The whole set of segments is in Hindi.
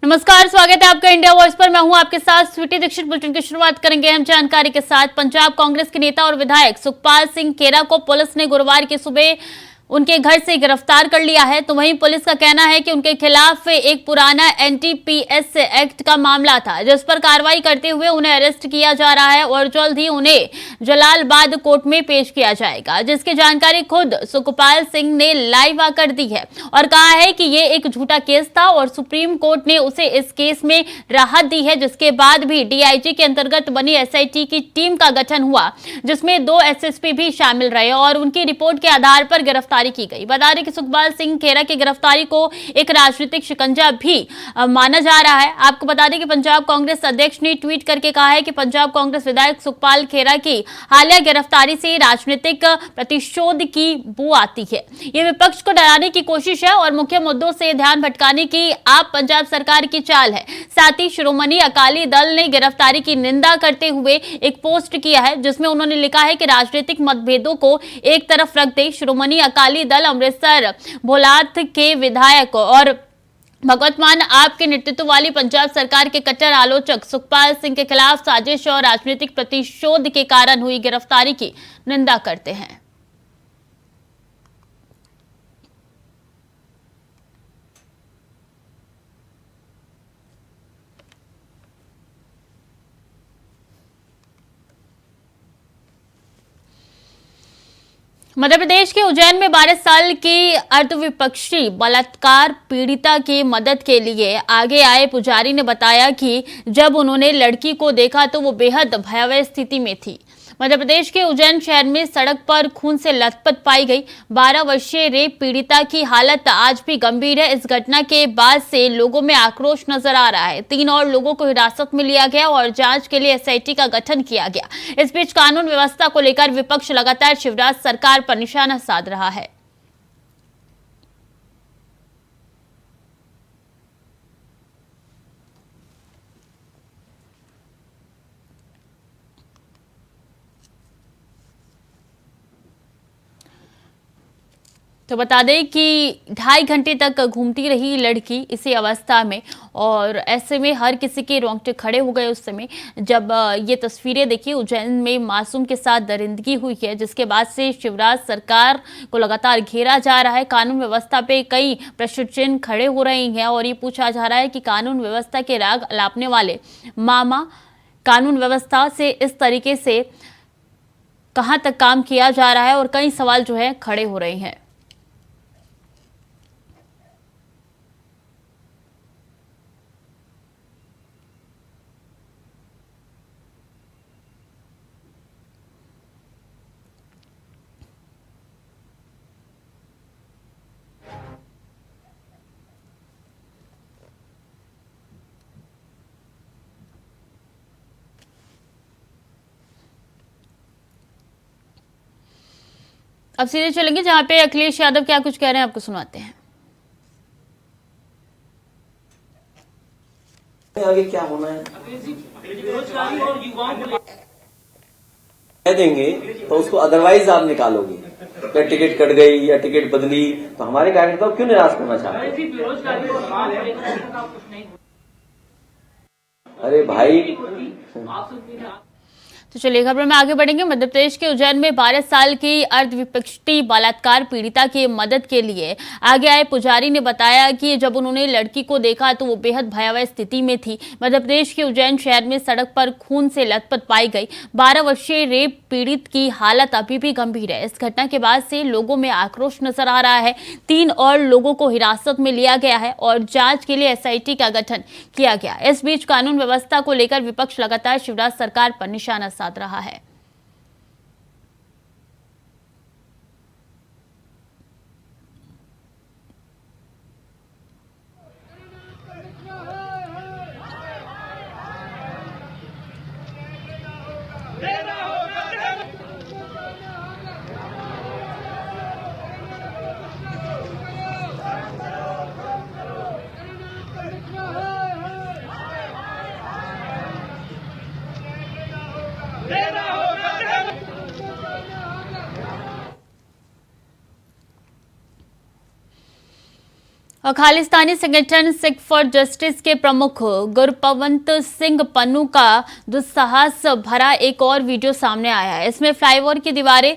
नमस्कार, स्वागत है आपका इंडिया वॉइस पर। मैं हूं आपके साथ स्वीटी दीक्षित। बुलेटिन की शुरुआत करेंगे हम जानकारी के साथ। पंजाब कांग्रेस के नेता और विधायक सुखपाल सिंह खेरा को पुलिस ने गुरुवार की सुबह उनके घर से गिरफ्तार कर लिया है। तो वहीं पुलिस का कहना है कि उनके खिलाफ एक पुराना एनडीपीएस एक्ट का मामला था, जिस पर कार्रवाई करते हुए उन्हें अरेस्ट किया जा रहा है और जल्द ही उन्हें जलालाबाद कोर्ट में पेश किया जाएगा, जिसकी जानकारी खुद सुखपाल सिंह ने लाइव आकर दी है और कहा है कि ये एक झूठा केस था और सुप्रीम कोर्ट ने उसे इस केस में राहत दी है, जिसके बाद भी डीआईजी के अंतर्गत बनी एसआईटी की टीम का गठन हुआ, जिसमें 2 एसएसपी भी शामिल रहे और उनकी रिपोर्ट के आधार पर गिरफ्तारी की गई। बता दें कि सुखपाल सिंह खेरा की गिरफ्तारी को एक राजनीतिक शिकंजा भी माना जा रहा है। आपको बता दें कि पंजाब कांग्रेस अध्यक्ष ने ट्वीट करके कहा है कि पंजाब कांग्रेस विधायक सुखपाल खेरा की हालिया गिरफ्तारी से राजनीतिक प्रतिशोध की बू आती है। ये विपक्ष को डराने की कोशिश है और मुख्य मुद्दों से ध्यान भटकाने की आप पंजाब सरकार की चाल है। साथ ही शिरोमणि अकाली दल ने गिरफ्तारी की निंदा करते हुए एक पोस्ट किया है, जिसमें उन्होंने लिखा है कि राजनीतिक मतभेदों को एक तरफ रख दे। शिरोमणि अकाली दल अमृतसर भोलाथ के विधायक और भगवंत मान आपके नेतृत्व वाली पंजाब सरकार के कट्टर आलोचक सुखपाल सिंह के खिलाफ साजिश और राजनीतिक प्रतिशोध के कारण हुई गिरफ्तारी की निंदा करते हैं। मध्य प्रदेश के उज्जैन में 12 साल की अर्धविपक्षी बलात्कार पीड़िता की मदद के लिए आगे आए पुजारी ने बताया कि जब उन्होंने लड़की को देखा तो वो बेहद भयावह स्थिति में थी। मध्य प्रदेश के उज्जैन शहर में सड़क पर खून से लथपथ पाई गई 12 वर्षीय रेप पीड़िता की हालत आज भी गंभीर है। इस घटना के बाद से लोगों में आक्रोश नजर आ रहा है। 3 और लोगों को हिरासत में लिया गया और जांच के लिए एसआईटी का गठन किया गया। इस बीच कानून व्यवस्था को लेकर विपक्ष लगातार शिवराज सरकार पर निशाना साध रहा है। तो बता दें कि 2.5 घंटे तक घूमती रही लड़की इसी अवस्था में और ऐसे में हर किसी के रोंगटे खड़े हो गए उस समय जब ये तस्वीरें देखी। उज्जैन में मासूम के साथ दरिंदगी हुई है, जिसके बाद से शिवराज सरकार को लगातार घेरा जा रहा है। कानून व्यवस्था पे कई प्रश्न चिन्ह खड़े हो रहे हैं और ये पूछा जा रहा है कि कानून व्यवस्था के राग अलापने वाले मामा कानून व्यवस्था से इस तरीके से कहां तक काम किया जा रहा है और कई सवाल जो है खड़े हो रहे हैं। अब सीधे चलेंगे जहां पे अखिलेश यादव क्या कुछ कह रहे हैं, आपको सुनाते हैं। आगे क्या होना है कह देंगे तो उसको अदरवाइज आप निकालोगे। या टिकट कट गई या टिकट बदली तो हमारे कार्यकर्ता क्यों निराश करना चाहते हैं? अरे भाई तो चलिए खबर में आगे बढ़ेंगे। मध्य प्रदेश के उज्जैन में 12 साल की अर्धविपक्षी बलात्कार पीड़िता की मदद के लिए आगे आए पुजारी ने बताया कि जब उन्होंने लड़की को देखा तो वो बेहद भयावह स्थिति में थी। मध्य प्रदेश के उज्जैन शहर में सड़क पर खून से लथपथ पाई गई 12 वर्षीय रेप पीड़ित की हालत अभी भी गंभीर है। इस घटना के बाद से लोगों में आक्रोश नजर आ रहा है। 3 और लोगों को हिरासत में लिया गया है और जांच के लिए एसआईटी का गठन किया गया। इस बीच कानून व्यवस्था को लेकर विपक्ष लगातार शिवराज सरकार पर निशाना साध रहा है। देना होगा। और खालिस्तानी संगठन सिख फॉर जस्टिस के प्रमुख गुरपवंत सिंह पन्नू का दुस्साहस भरा एक और वीडियो सामने आया है। इसमें फ्लाईओवर की दीवारें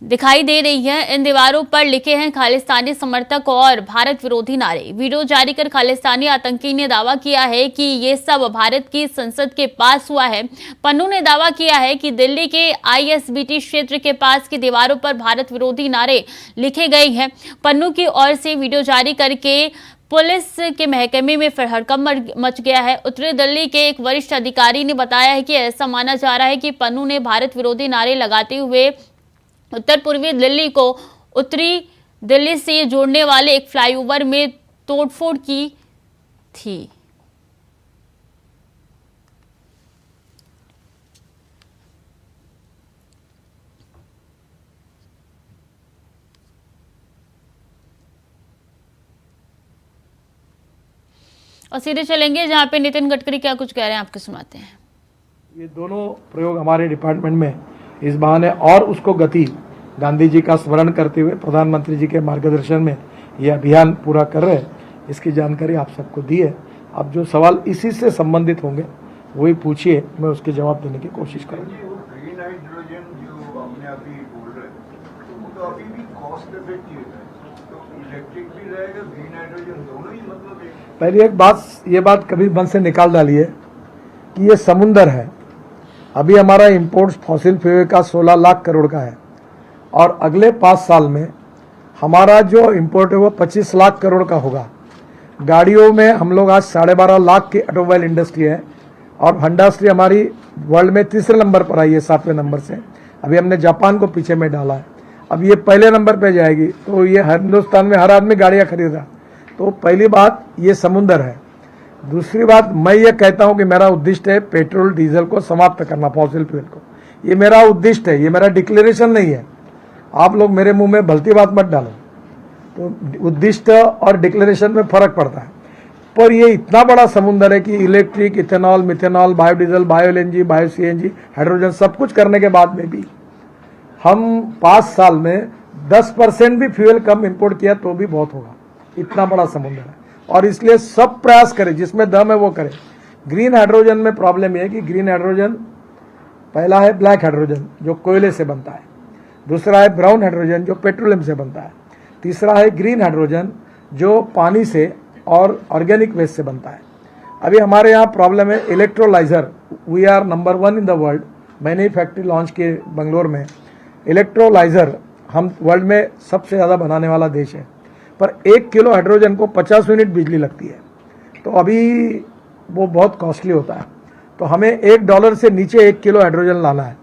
दिखाई दे रही हैं। इन दीवारों पर लिखे हैं खालिस्तानी समर्थक और भारत विरोधी नारे। वीडियो जारी कर खालिस्तानी आतंकी ने दावा किया है कि ये सब भारत की संसद के पास हुआ है। पन्नू ने दावा किया है कि दिल्ली के ISBT क्षेत्र के पास की दीवारों पर भारत विरोधी नारे लिखे गए हैं। पन्नू की ओर से वीडियो जारी करके पुलिस के महकमे में फिर हड़कंप मच गया है। उत्तरी दिल्ली के एक वरिष्ठ अधिकारी ने बताया है कि ऐसा माना जा रहा है कि पन्नू ने भारत विरोधी नारे लगाते हुए उत्तर पूर्वी दिल्ली को उत्तरी दिल्ली से जोड़ने वाले एक फ्लाईओवर में तोड़फोड़ की थी। और सीधे चलेंगे जहां पे नितिन गडकरी क्या कुछ कह रहे हैं, आपके सुनाते हैं। ये दोनों प्रयोग हमारे डिपार्टमेंट में इस बहाने और उसको गति, गांधी जी का स्मरण करते हुए प्रधानमंत्री जी के मार्गदर्शन में ये अभियान पूरा कर रहे हैं। इसकी जानकारी आप सबको दी है। अब जो सवाल इसी से संबंधित होंगे वही पूछिए, मैं उसके जवाब देने की कोशिश करूँगा। ग्रीन हाइड्रोजन जो आपने अभी बोल रहे हैं वो तो अभी भी कॉस्ट इफेक्टिव है, तो इलेक्ट्रिक भी रहेगा, ग्रीन हाइड्रोजन दोनों ही मतलब एक। पहली एक बात, ये बात कभी मन से निकाल डालिए कि ये समुंदर है। अभी हमारा इंपोर्ट फॉसिल फ्यूल का 16 लाख करोड़ का है और अगले 5 साल में हमारा जो इंपोर्ट है वो 25 लाख करोड़ का होगा। गाड़ियों में हम लोग आज 12.5 लाख की ऑटोमोबाइल इंडस्ट्री है और होंडा इंडस्ट्री हमारी वर्ल्ड में तीसरे नंबर पर आई है, 7वें नंबर से। अभी हमने जापान को पीछे में डाला है, अब ये पहले नंबर पे जाएगी। तो ये हिंदुस्तान में हर आदमी गाड़ियाँ खरीद रहा। तो पहली बात ये समुंदर है। दूसरी बात, मैं ये कहता हूं कि मेरा उद्देश्य है पेट्रोल डीजल को समाप्त करना, फॉसिल फ्यूल को। ये मेरा उद्देश्य है, ये मेरा डिक्लेरेशन नहीं है। आप लोग मेरे मुंह में भलती बात मत डालो। तो उद्देश्य और डिक्लेरेशन में फर्क पड़ता है। पर ये इतना बड़ा समुंदर है कि electric, ethanol, methanol, biodiesel, bio LNG, bio CNG, hydrogen सब कुछ करने के बाद में भी हम 5 साल में 10% भी फ्यूल कम इंपोर्ट किया तो भी बहुत होगा। इतना बड़ा समुंदर है और इसलिए सब प्रयास करें, जिसमें दम है वो करें। ग्रीन हाइड्रोजन में प्रॉब्लम यह है कि ग्रीन हाइड्रोजन, पहला है ब्लैक हाइड्रोजन जो कोयले से बनता है, दूसरा है ब्राउन हाइड्रोजन जो पेट्रोलियम से बनता है, तीसरा है ग्रीन हाइड्रोजन जो पानी से और ऑर्गेनिक वेस्ट से बनता है। अभी हमारे यहाँ प्रॉब्लम है electrolyser. We are number 1 in the world. मैंने फैक्ट्री लॉन्च की बंगलोर में। इलेक्ट्रोलाइजर हम वर्ल्ड में सबसे ज़्यादा बनाने वाला देश है, पर 1 किलो हाइड्रोजन को 50 यूनिट बिजली लगती है। तो अभी वो बहुत कॉस्टली होता है। तो हमें $1 से नीचे 1 किलो हाइड्रोजन लाना है।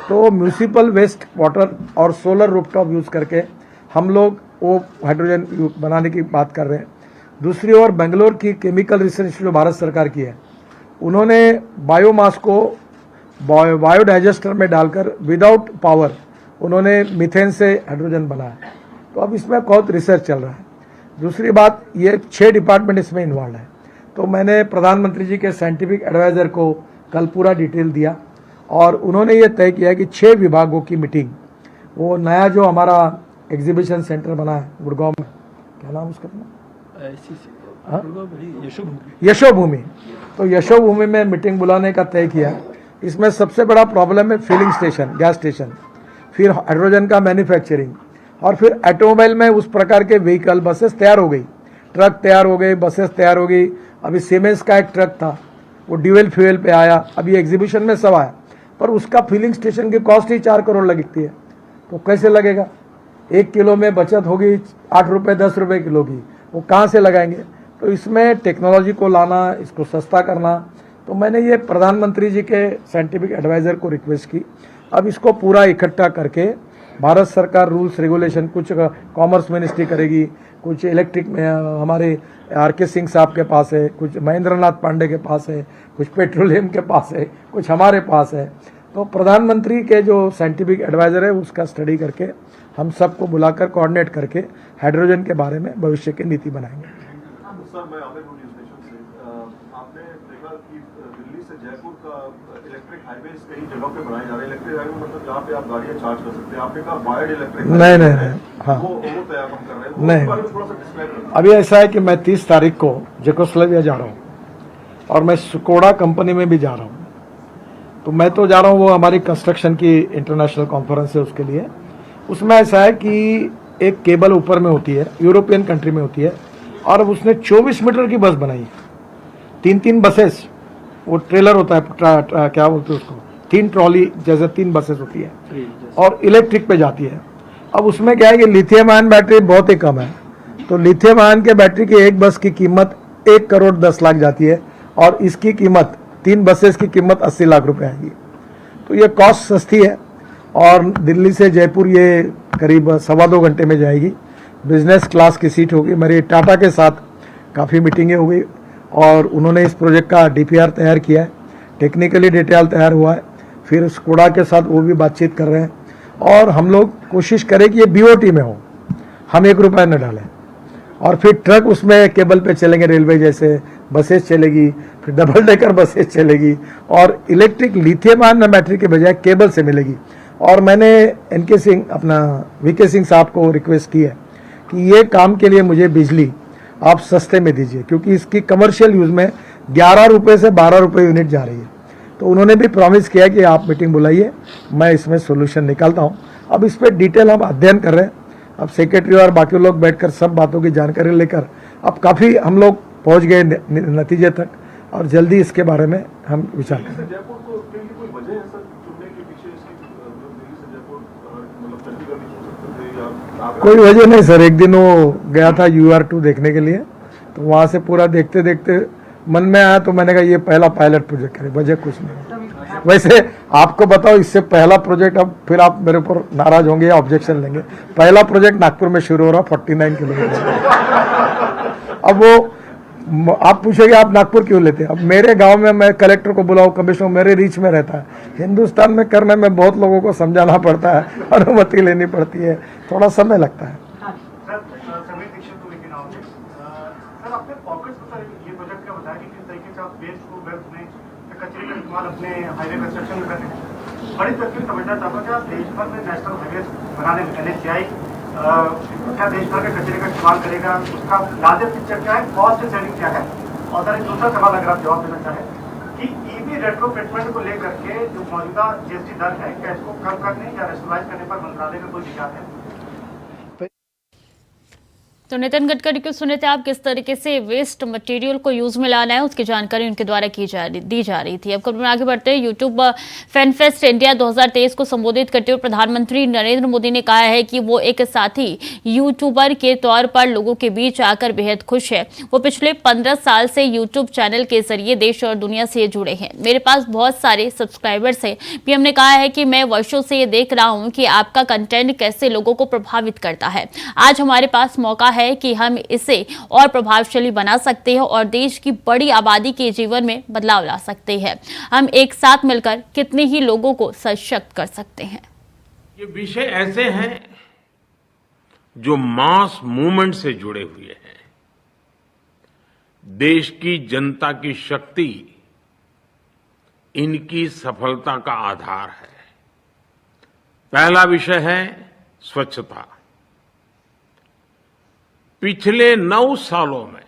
तो म्यूनिसिपल वेस्ट वाटर और सोलर रूफटॉप यूज़ करके हम लोग वो हाइड्रोजन बनाने की बात कर रहे हैं। दूसरी ओर बेंगलोर की केमिकल रिसर्च जो भारत सरकार की है, उन्होंने बायोमास को बायोडाइजेस्टर में डालकर विदाउट पावर उन्होंने मीथेन से हाइड्रोजन बनाया। तो अब इसमें बहुत रिसर्च चल रहा है। दूसरी बात, ये 6 डिपार्टमेंट इसमें इन्वॉल्व है। तो मैंने प्रधानमंत्री जी के साइंटिफिक एडवाइज़र को कल पूरा डिटेल दिया और उन्होंने ये तय किया कि 6 विभागों की मीटिंग, वो नया जो हमारा एग्जीबिशन सेंटर बना है गुड़गांव में, क्या नाम उसका, यशोभूमि। तो यशोभूमि में मीटिंग बुलाने का तय किया। इसमें सबसे बड़ा प्रॉब्लम है फिलिंग स्टेशन, गैस स्टेशन, फिर हाइड्रोजन का मैन्युफैक्चरिंग और फिर ऑटोमोबाइल में उस प्रकार के व्हीकल, बसेस तैयार हो गई, ट्रक तैयार हो गए, बसेस तैयार हो गई। अभी सीमेंस का एक ट्रक था, वो ड्यूअल फ्यूल पे आया, अभी एग्जीबिशन में सब आया, पर उसका फिलिंग स्टेशन की कॉस्ट ही 4 करोड़ लगती है। तो कैसे लगेगा? 1 किलो में बचत होगी 8 रुपये 10 रुपये किलो की, वो कहाँ से लगाएंगे? तो इसमें टेक्नोलॉजी को लाना, इसको सस्ता करना। तो मैंने ये प्रधानमंत्री जी के साइंटिफिक एडवाइज़र को रिक्वेस्ट की। अब इसको पूरा इकट्ठा करके भारत सरकार रूल्स रेगुलेशन, कुछ कॉमर्स मिनिस्ट्री करेगी, कुछ इलेक्ट्रिक में हमारे RK सिंह साहब के पास है, कुछ महेंद्रनाथ पांडे के पास है, कुछ पेट्रोलियम के पास है, कुछ हमारे पास है। तो प्रधानमंत्री के जो साइंटिफिक एडवाइज़र है उसका स्टडी करके हम सबको बुलाकर कोऑर्डिनेट करके हाइड्रोजन के बारे में भविष्य की नीति बनाएंगे। सर, मैं आमिर हूं न्यूज़ नेशन से। आपने देखा कि दिल्ली से जयपुर का इलेक्ट्रिक हाईवे कई जगह पे बनाए जा रहे हैं। इलेक्ट्रिक हाईवे मतलब जहाँ पे आप गाड़ियाँ चार्ज कर सकते हैं। आपने कहा वायर्ड इलेक्ट्रिक, नहीं, हाँ। वो तैयार हम कर रहे हैं, नहीं। उसके बारे में थोड़ा सा डिस्क्राइब करें। अभी ऐसा है कि मैं 30 तारीख को जेकोस्लोवाकिया जा रहा हूँ और मैं स्कोडा कंपनी में भी जा रहा हूँ। तो मैं तो जा रहा हूँ, वो हमारी कंस्ट्रक्शन की इंटरनेशनल कॉन्फ्रेंस है उसके लिए। उसमें ऐसा है कि एक केबल ऊपर में होती है, यूरोपियन कंट्री में होती है, और अब उसने 24 मीटर की बस बनाई है। 3-3 बसेस, वो ट्रेलर होता है, क्या बोलते हैं उसको, 3 ट्रॉली जैसे 3 बसेस होती है और इलेक्ट्रिक पे जाती है। अब उसमें क्या है कि लिथियम आयन बैटरी बहुत ही कम है, तो लिथियम आयन के बैटरी की एक बस की कीमत 1 करोड़ 10 लाख जाती है और इसकी कीमत 3 बसेस की कीमत 80 लाख रुपए आएगी। तो ये कॉस्ट सस्ती है और दिल्ली से जयपुर ये करीब 1.25 घंटे में जाएगी। बिजनेस क्लास की सीट होगी। मेरी टाटा के साथ काफ़ी मीटिंगें हो गई और उन्होंने इस प्रोजेक्ट का DPR तैयार किया है, टेक्निकली डिटेल तैयार हुआ है। फिर स्कोडा के साथ वो भी बातचीत कर रहे हैं और हम लोग कोशिश करें कि ये BOT में हो, हम 1 रुपया न डालें। और फिर ट्रक उसमें केबल पे चलेंगे, रेलवे जैसे बसेस चलेगी, फिर डबल डेकर बसेस चलेगी और इलेक्ट्रिक लिथियम आयन बैटरी के बजाय केबल से मिलेगी। और मैंने NK सिंह, अपना VK सिंह साहब को रिक्वेस्ट की है कि ये काम के लिए मुझे बिजली आप सस्ते में दीजिए, क्योंकि इसकी कमर्शियल यूज़ में 11 रुपये से 12 रुपये यूनिट जा रही है। तो उन्होंने भी प्रॉमिस किया कि आप मीटिंग बुलाइए, मैं इसमें सोल्यूशन निकालता हूँ। अब इस पर डिटेल हम अध्ययन कर रहे हैं। अब सेक्रेटरी और बाकी लोग बैठकर सब बातों की जानकारी लेकर अब काफ़ी हम लोग पहुँच गए नतीजे तक और जल्दी इसके बारे में हम विचार करें। जयपुर को के लिए कोई वजह है सर चुनने के पीछे इसकी, दिल्ली से जयपुर, मतलब चंडीगढ़ नहीं चुन सकते थे या आगरा? कोई वजह नहीं सर। एक दिन वो गया था UR2 देखने के लिए, तो वहाँ से पूरा देखते देखते मन में आया, तो मैंने कहा ये पहला पायलट प्रोजेक्ट करें, वजह कुछ नहीं। वैसे आपको बताओ, इससे पहला प्रोजेक्ट, अब फिर आप मेरे ऊपर नाराज होंगे या ऑब्जेक्शन लेंगे, पहला प्रोजेक्ट नागपुर में शुरू हो रहा 49 किलोमीटर। अब वो आप पूछेंगे आप नागपुर क्यों लेते हैं? अब मेरे गांव में मैं कलेक्टर को बुलाऊं, कमिश्नर मेरे रीच में रहता है। हिंदुस्तान में करने में बहुत लोगों को समझाना पड़ता है, अनुमति लेनी पड़ती है, थोड़ा समय लगता है। समीर दीक्षित को लेकर आओगे सर, अपने पॉकेट्स को सर ये प्रोजेक्ट का बताया कि किस तरीके से आप वेस्ट को वेल्थ में कचरे का इस्तेमाल अपने हाईवे कंस्ट्रक्शन में करते हैं। बड़ी तस्वीर समझना चाहता हूँ, देश भर में नेशनल हाईवे बनाने में NHAI क्या देश भर के कचरे का इस्तेमाल करेगा, उसका लार्जर पिक्चर क्या है, कॉस्ट सेविंग क्या है? और सर एक दूसरा सवाल अगर आप जवाब देना चाहें कि EV रेट्रोफिटमेंट को लेकर के जो मौजूदा GST दर है, क्या इसको कम करने या रेशनलाइज करने पर मंत्रालय का कोई विचार है? तो नितिन गडकरी को सुने थे आप, किस तरीके से वेस्ट मटेरियल को यूज में लाना है उसकी जानकारी उनके द्वारा दी जा रही थी। अब खबर में आगे बढ़ते हैं। यूट्यूब फैन फेस्ट इंडिया 2023 को संबोधित करते हुए प्रधानमंत्री नरेंद्र मोदी ने कहा है कि वो एक साथी यूट्यूबर के तौर पर लोगों के बीच आकर बेहद खुश है। वो पिछले 15 साल से यूट्यूब चैनल के जरिए देश और दुनिया से जुड़े हैं। मेरे पास बहुत सारे सब्सक्राइबर्स हैं। पीएम ने कहा है कि मैं वर्षों से ये देख रहा हूँ कि आपका कंटेंट कैसे लोगों को प्रभावित करता है। आज हमारे पास मौका है कि हम इसे और प्रभावशाली बना सकते हैं और देश की बड़ी आबादी के जीवन में बदलाव ला सकते हैं। हम एक साथ मिलकर कितने ही लोगों को सशक्त कर सकते हैं। ये विषय ऐसे हैं जो मास मूवमेंट से जुड़े हुए हैं। देश की जनता की शक्ति इनकी सफलता का आधार है। पहला विषय है स्वच्छता। पिछले 9 सालों में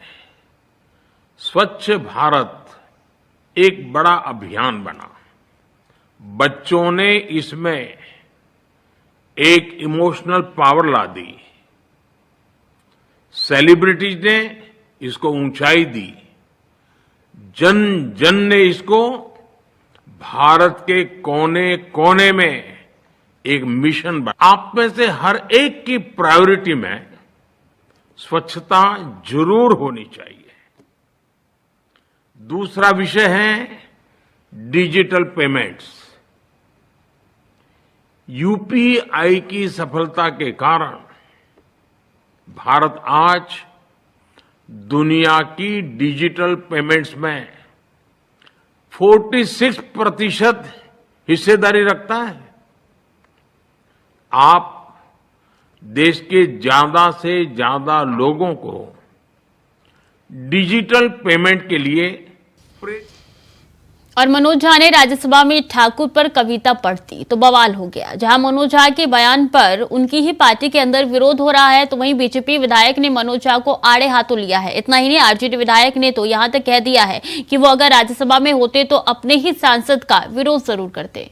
स्वच्छ भारत एक बड़ा अभियान बना। बच्चों ने इसमें एक इमोशनल पावर ला दी, सेलिब्रिटीज ने इसको ऊंचाई दी, जन जन ने इसको भारत के कोने कोने में एक मिशन बना। आप में से हर एक की प्रायोरिटी में स्वच्छता जरूर होनी चाहिए। दूसरा विषय है डिजिटल पेमेंट्स। यूपीआई की सफलता के कारण भारत आज दुनिया की डिजिटल पेमेंट्स में 46% हिस्सेदारी रखता है। आप देश के ज्यादा से ज्यादा लोगों को डिजिटल पेमेंट के लिए और मनोज झा ने राज्यसभा में ठाकुर पर कविता पढ़ दी तो बवाल हो गया। जहां मनोज झा के बयान पर उनकी ही पार्टी के अंदर विरोध हो रहा है, तो वहीं बीजेपी विधायक ने मनोज झा को आड़े हाथों लिया है। इतना ही नहीं, आरजेडी विधायक ने तो यहां तक कह दिया है कि वो अगर राज्यसभा में होते तो अपने ही सांसद का विरोध जरूर करते।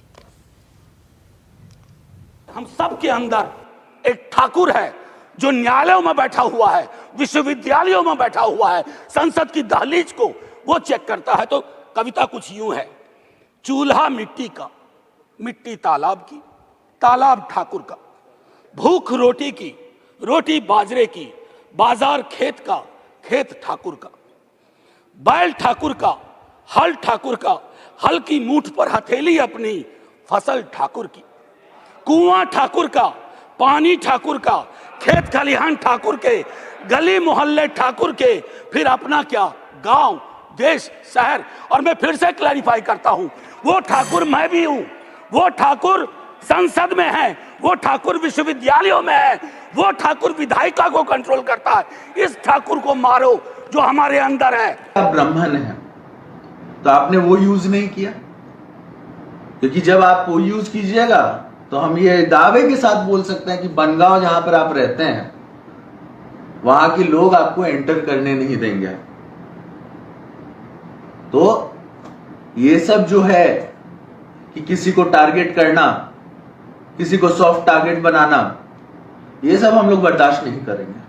हम सब के अंदर एक ठाकुर है जो न्यायालयों में बैठा हुआ है, विश्वविद्यालयों में बैठा हुआ है, संसद की दहलीज को वो चेक करता है। तो कविता कुछ यूं है, चूल्हा मिट्टी का, मिट्टी तालाब की, तालाब ठाकुर का, भूख रोटी की, रोटी बाजरे की, बाजार खेत का, खेत ठाकुर का, बैल ठाकुर का, हल ठाकुर का, हल की मूठ पर हथेली अपनी, फसल ठाकुर की, कुआं ठाकुर का, पानी ठाकुर का, खेत खलिहान ठाकुर के, गली मोहल्ले ठाकुर के, फिर अपना क्या, गांव, देश, शहर। और मैं फिर से क्लैरिफाई करता हूं, वो ठाकुर मैं भी हूं, वो ठाकुर संसद में है, वो ठाकुर विश्वविद्यालयों में है, वो ठाकुर विधायिका को कंट्रोल करता है। इस ठाकुर को मारो जो हमारे अंदर है। आप ब्राह्मण हैं तो आपने वो यूज नहीं किया, क्योंकि जब आप वो यूज कीजिएगा तो हम ये दावे के साथ बोल सकते हैं कि बनगांव जहां पर आप रहते हैं वहां के लोग आपको एंटर करने नहीं देंगे। तो ये सब जो है कि किसी को टारगेट करना, किसी को सॉफ्ट टारगेट बनाना, ये सब हम लोग बर्दाश्त नहीं करेंगे।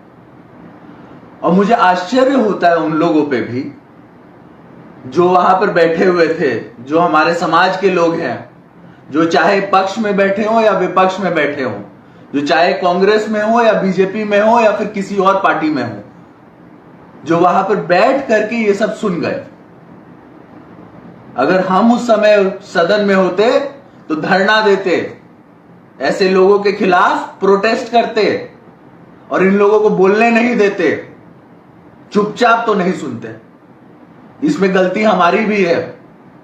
और मुझे आश्चर्य होता है उन लोगों पे भी जो वहां पर बैठे हुए थे, जो हमारे समाज के लोग हैं, जो चाहे पक्ष में बैठे हो या विपक्ष में बैठे हो, जो चाहे कांग्रेस में हो या बीजेपी में हो या फिर किसी और पार्टी में हो, जो वहां पर बैठ करके ये सब सुन गए। अगर हम उस समय सदन में होते तो धरना देते, ऐसे लोगों के खिलाफ प्रोटेस्ट करते और इन लोगों को बोलने नहीं देते, चुपचाप तो नहीं सुनते। इसमें गलती हमारी भी है,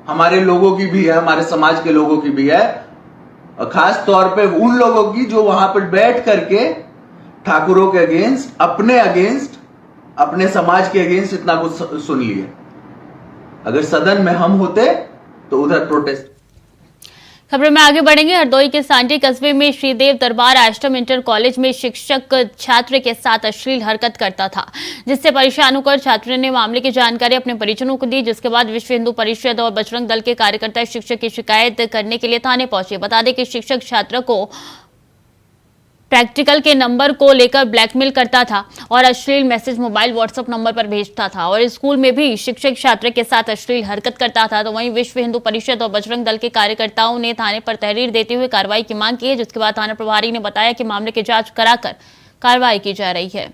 हमारे लोगों की भी है, हमारे समाज के लोगों की भी है, और खास तौर पे उन लोगों की जो वहां पर बैठ करके ठाकुरों के अगेंस्ट, अपने अगेंस्ट, अपने समाज के अगेंस्ट इतना कुछ सुन लिए। अगर सदन में हम होते तो उधर प्रोटेस्ट। खबर में आगे बढ़ेंगे। हरदोई के सांडी कस्बे में श्रीदेव दरबार आश्रम इंटर कॉलेज में शिक्षक छात्र के साथ अश्लील हरकत करता था, जिससे परेशान होकर छात्र ने मामले की जानकारी अपने परिजनों को दी, जिसके बाद विश्व हिंदू परिषद और बजरंग दल के कार्यकर्ता शिक्षक की शिकायत करने के लिए थाने पहुंचे। बता दें कि शिक्षक छात्र को प्रैक्टिकल के नंबर को लेकर ब्लैकमेल करता था और अश्लील मैसेज मोबाइल व्हाट्सएप नंबर पर भेजता था, और स्कूल में भी शिक्षक छात्र के साथ अश्लील हरकत करता था। तो वहीं विश्व हिंदू परिषद और बजरंग दल के कार्यकर्ताओं ने थाने पर तहरीर देते हुए कार्रवाई की मांग की है, जिसके बाद थाना प्रभारी ने बताया कि मामले की जांच कराकर कार्रवाई की जा रही है।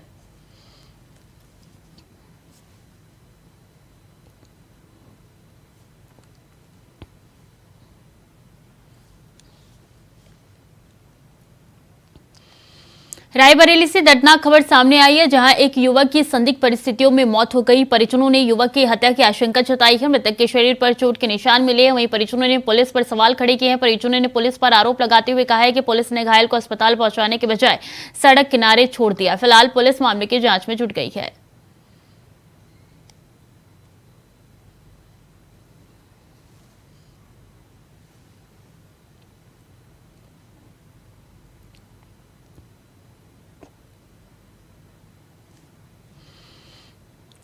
रायबरेली से दर्दनाक खबर सामने आई है, जहां एक युवक की संदिग्ध परिस्थितियों में मौत हो गई। परिजनों ने युवक की हत्या की आशंका जताई है। मृतक के शरीर पर चोट के निशान मिले हैं। वहीं परिजनों ने पुलिस पर सवाल खड़े किए हैं। परिजनों ने पुलिस पर आरोप लगाते हुए कहा है कि पुलिस ने घायल को अस्पताल पहुंचाने के बजाय सड़क किनारे छोड़ दिया। फिलहाल पुलिस मामले की जांच में जुट गई है।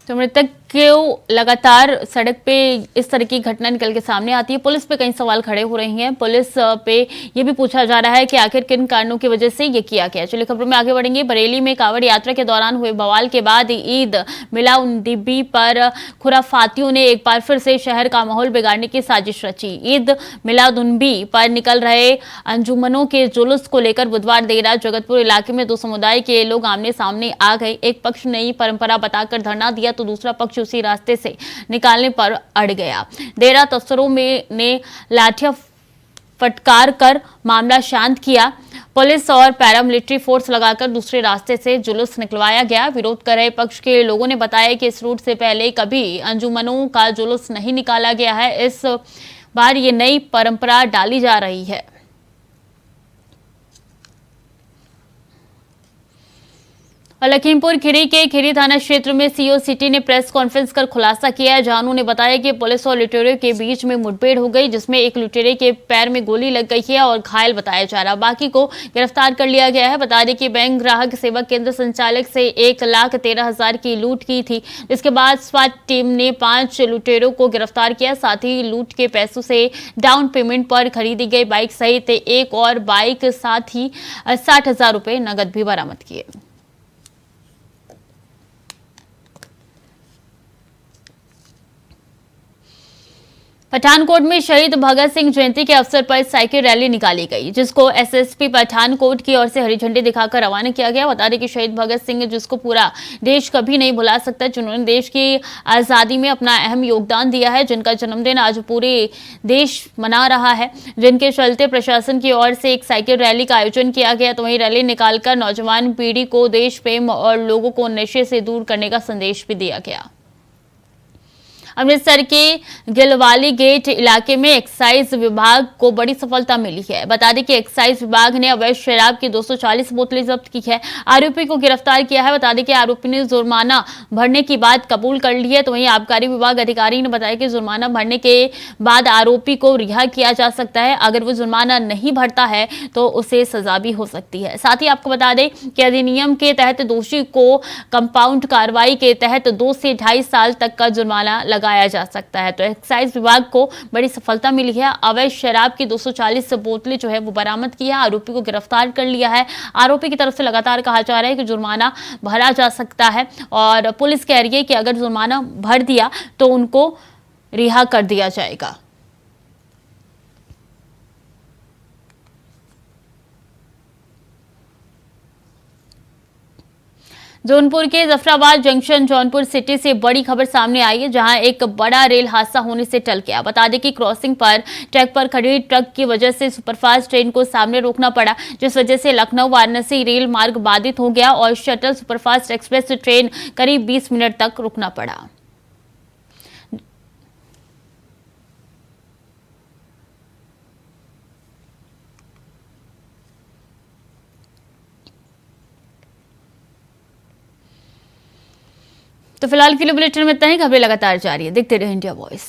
तो मृतक को लगातार सड़क पे इस तरह की घटना निकल के सामने आती है। पुलिस पे कई सवाल खड़े हो रही हैं। पुलिस पे ये भी पूछा जा रहा है कि आखिर किन कारणों की वजह से ये किया गया। चलिए खबरों में आगे बढ़ेंगे। बरेली में कांवड़ यात्रा के दौरान हुए बवाल के बाद ईद मिलादुन्नबी पर खुराफातियों ने एक बार फिर से शहर का माहौल बिगाड़ने की साजिश रची। ईद मिलादुन्नबी पर निकल रहे अंजुमनों के जुलूस को लेकर बुधवार देर रात जगतपुर इलाके में दो समुदाय के लोग आमने सामने आ गए। एक पक्ष नई परंपरा बताकर धरना दिया तो दूसरा पक्ष उसी रास्ते से निकालने पर अड़ गया। देर रात अफसरों ने लाठियां फटकार कर मामला शांत किया। पुलिस और पैरामिलिट्री फोर्स लगाकर दूसरे रास्ते से जुलूस निकलवाया गया। विरोध कर रहे पक्ष के लोगों ने बताया कि इस रूट से पहले कभी अंजुमनों का जुलूस नहीं निकाला गया है। इस बार ये नई परंपरा डाली जा रही है। और लखीमपुर खीरी के खीरी थाना क्षेत्र में सीओ सिटी ने प्रेस कॉन्फ्रेंस कर खुलासा किया है, जहां उन्होंने बताया कि पुलिस और लुटेरों के बीच में मुठभेड़ हो गई, जिसमें एक लुटेरे के पैर में गोली लग गई है और घायल बताया जा रहा। बाकी को गिरफ्तार कर लिया गया है। बता दें कि बैंक ग्राहक सेवा केंद्र संचालक से 1,13,000 की लूट की थी, जिसके बाद स्वाट टीम ने 5 लुटेरों को गिरफ्तार किया। साथ ही लूट के पैसों से डाउन पेमेंट पर खरीदी गई बाइक सहित एक और बाइक, साथ ही 60,000 रुपए नगद भी बरामद किए। पठानकोट में शहीद भगत सिंह जयंती के अवसर पर साइकिल रैली निकाली गई, जिसको एसएसपी पठानकोट की ओर से हरी झंडी दिखाकर रवाना किया गया। बता दें कि शहीद भगत सिंह, जिसको पूरा देश कभी नहीं भुला सकता, जिन्होंने देश की आजादी में अपना अहम योगदान दिया है, जिनका जन्मदिन आज पूरे देश मना रहा है, जिनके चलते प्रशासन की ओर से एक साइकिल रैली का आयोजन किया गया। तो वहीं रैली निकालकर नौजवान पीढ़ी को देश प्रेम और लोगों को नशे से दूर करने का संदेश भी दिया गया। अमृतसर के गिलवाली गेट इलाके में एक्साइज विभाग को बड़ी सफलता मिली है। बता दें कि एक्साइज विभाग ने अवैध शराब की 240 बोतलें जब्त की है। आरोपी को गिरफ्तार किया है। बता दें कि आरोपी ने जुर्माना भरने की बात कबूल कर ली है। तो वहीं आबकारी विभाग अधिकारी ने बताया कि जुर्माना भरने के बाद आरोपी को रिहा किया जा सकता है। अगर वो जुर्माना नहीं भरता है तो उसे सजा भी हो सकती है। साथ ही आपको बता दें कि अधिनियम के तहत दोषी को कंपाउंड कार्रवाई के तहत 2 से 2.5 साल तक का जुर्माना लगाया जा सकता है। तो एक्साइज विभाग को बड़ी सफलता मिली है। अवैध शराब की 240 बोतलें जो है वो बरामद की है। आरोपी को गिरफ्तार कर लिया है। आरोपी की तरफ से लगातार कहा जा रहा है कि जुर्माना भरा जा सकता है और पुलिस कह रही है कि अगर जुर्माना भर दिया तो उनको रिहा कर दिया जाएगा। जौनपुर के जफराबाद जंक्शन जौनपुर सिटी से बड़ी खबर सामने आई है, जहां एक बड़ा रेल हादसा होने से टल गया। बता दें कि क्रॉसिंग पर ट्रैक पर खड़ी ट्रक की वजह से सुपरफास्ट ट्रेन को सामने रोकना पड़ा, जिस वजह से लखनऊ वाराणसी रेल मार्ग बाधित हो गया और शटल सुपरफास्ट एक्सप्रेस ट्रेन करीब 20 मिनट तक रुकना पड़ा। तो फिलहाल के लिए बुलेटिन में इतना ही। खबरें लगातार जारी है, देखते रहिए इंडिया वॉइस।